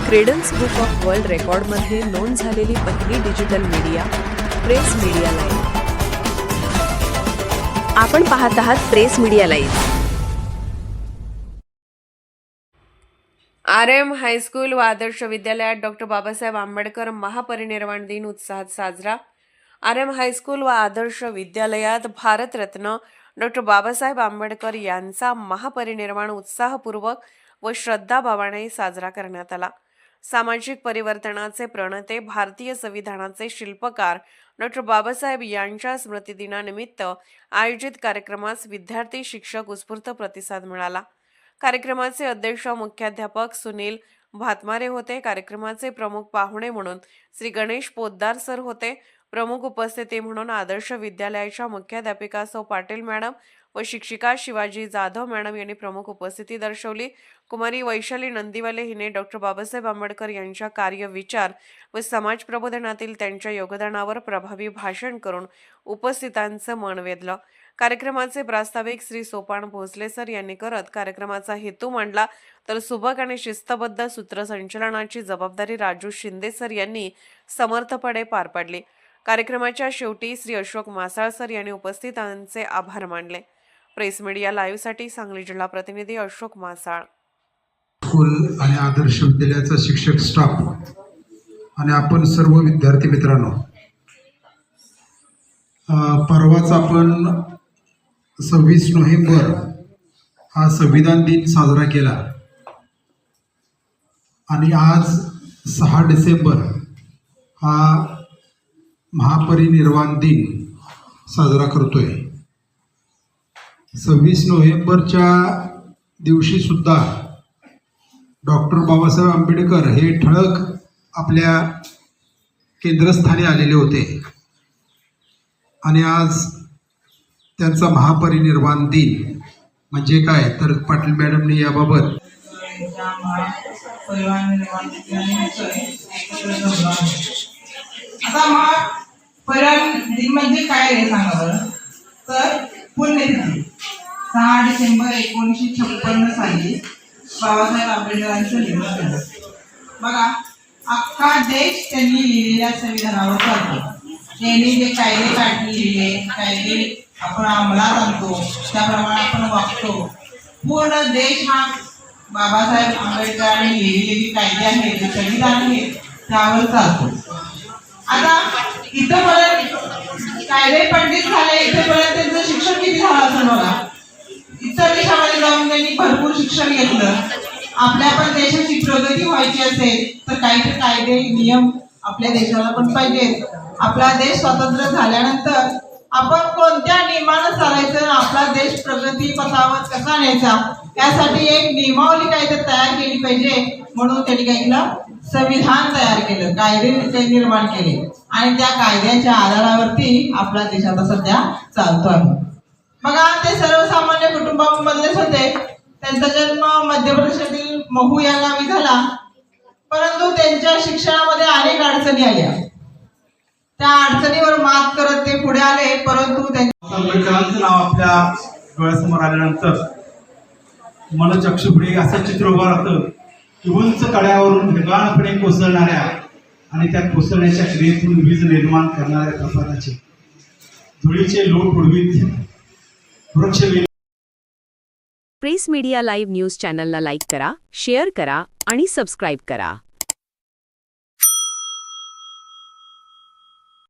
Credence book of world रेकॉर्डमध्ये नोंद झालेली पहिली digital media press media live. आपण पाहत आहात press media live. RM high school व आदर्श विद्यालयात डॉक्टर बाबासाहेब आंबेडकर महापरिनिर्वाण दिन उत्साहात साजरा। RM हायस्कूल व आदर्श विद्यालयात भारतरत्न डॉक्टर बाबासाहेब आंबेडकर यांचा महापरिनिर्वाण उत्साहपूर्वक व श्रद्धाभावाने साजरा करण्यात आला। सामाजिक परिवर्तनाचे प्रणेते, भारतीय संविधानाचे शिल्पकार डॉक्टर बाबासाहेब यांच्या स्मृतिदिनानिमित्त आयोजित कार्यक्रमास विद्यार्थी, शिक्षक उत्स्फूर्त प्रतिसाद मिळाला। कार्यक्रमाचे अध्यक्ष मुख्याध्यापक सुनील भातमारे होते। कार्यक्रमाचे प्रमुख पाहुणे म्हणून श्री गणेश पोद्दार सर होते। प्रमुख उपस्थिती म्हणून आदर्श विद्यालयाच्या मुख्याध्यापिका सौ पाटील मॅडम व शिक्षिका शिवाजी जाधव मॅडम यांनी प्रमुख उपस्थिती दर्शवली। कुमारी वैशाली नंदीवाले हिने डॉक्टर बाबासाहेब आंबेडकर यांच्या कार्य, विचार व समाज प्रबोधनातील त्यांच्या योगदानावर प्रभावी भाषण करून उपस्थितांचं मन वेधलं। कार्यक्रमाचे प्रास्ताविक श्री सोपान भोसले सर यांनी करत कार्यक्रमाचा हेतू मांडला, तर सुबक आणि शिस्तबद्ध सूत्रसंचलनाची जबाबदारी राजू शिंदे सर यांनी समर्थपणे पार पाडली। कार्यक्रमाच्या शेवटी श्री अशोक मासाळ सर यांनी उपस्थितांचे आभार मानले। प्रेस मीडिया लाईव्ह साठी सांगली जिल्हा प्रतिनिधी अशोक मासाळ। स्कूल आणि आदर्श विद्यालयाचा शिक्षक स्टाफ आणि आपण सर्व विद्यार्थी मित्रांनो, परवाच आपण 26 नोव्हेंबर हा संविधान दिन साजरा केला आणि आज 6 डिसेंबर हा महापरिनिर्वाण दिन साजरा करतोय। 26 नोव्हेंबरच्या दिवशी सुद्धा डॉक्टर बाबासाहेब आंबेडकर हे ठळक आपल्या केंद्रस्थानी आलेले होते आणि आज त्यांचा महापरिनिर्वाण दिन म्हणजे काय, तर पाटील मॅडमने याबाबत आता महापरिनिर्वाण दिन म्हणजे काय रे सांगा बरं। तर पुण्यतिथी 6 डिसेंबर 1956 साली बाबासाहेब आंबेडकरांचं निधन झालं। बघा, अख्खा देश त्यांनी लिहिलेल्या संविधानावर चालतो। त्यांनी जे कायदे काढलेले, कायदे आपण अंमलात आणतो, त्याप्रमाणे आपण वागतो। पूर्ण देश हा बाबासाहेब आंबेडकरांनी लिहिलेली कायदे आहेत, जे संविधान आहे त्यावर चालतो। आता इथंपर्यंत कायदे पंडित झाले, इथेपर्यंत त्यांचं शिक्षण किती झालं असेल बघा। इतर देशामध्ये जाऊन त्यांनी भरपूर शिक्षण घेतलं। आपल्या पण देशाची प्रगती व्हायची असेल तर काही कायदे, नियम आपल्या देशाला पण पाहिजेत। आपला देश स्वतंत्र झाल्यानंतर आपण कोणत्या नियमानं चालायचं, आपला देश प्रगती पथावर कसा न्यायचा, यासाठी एक नियमावली कायदे तयार केली पाहिजे। म्हणून त्यांनी काय केलं, संविधान तयार केलं, कायदे निर्माण केले आणि त्या कायद्याच्या आधारावरती आपला देश आता सध्या चालतो आहे। बघा, ते सर्वसामान्य कुटुंबामधलेच होते। त्यांचा जन्म मध्य प्रदेशातील महू या गावी झाला, परंतु त्यांच्या शिक्षणामध्ये अनेक अडचणी आल्या। त्या अडचणीवर मात करत ते पुढे आले, परंतु आंबेडकरांचं नाव आपल्या डोळ्यासमोर आल्यानंतर मनचक्षुपुढे असं चित्र उभं राहतं की उंच कड्यावरून वेगानपणे कोसळणाऱ्या आणि त्या कोसळण्याच्या क्रियेतून वीज निर्माण करणाऱ्या प्रसादाचे धुळीचे लोट उडवीत वृक्ष। प्रेस मीडिया लाईव्ह न्यूज चॅनलला लाईक करा, शेअर करा आणि सबस्क्राईब करा।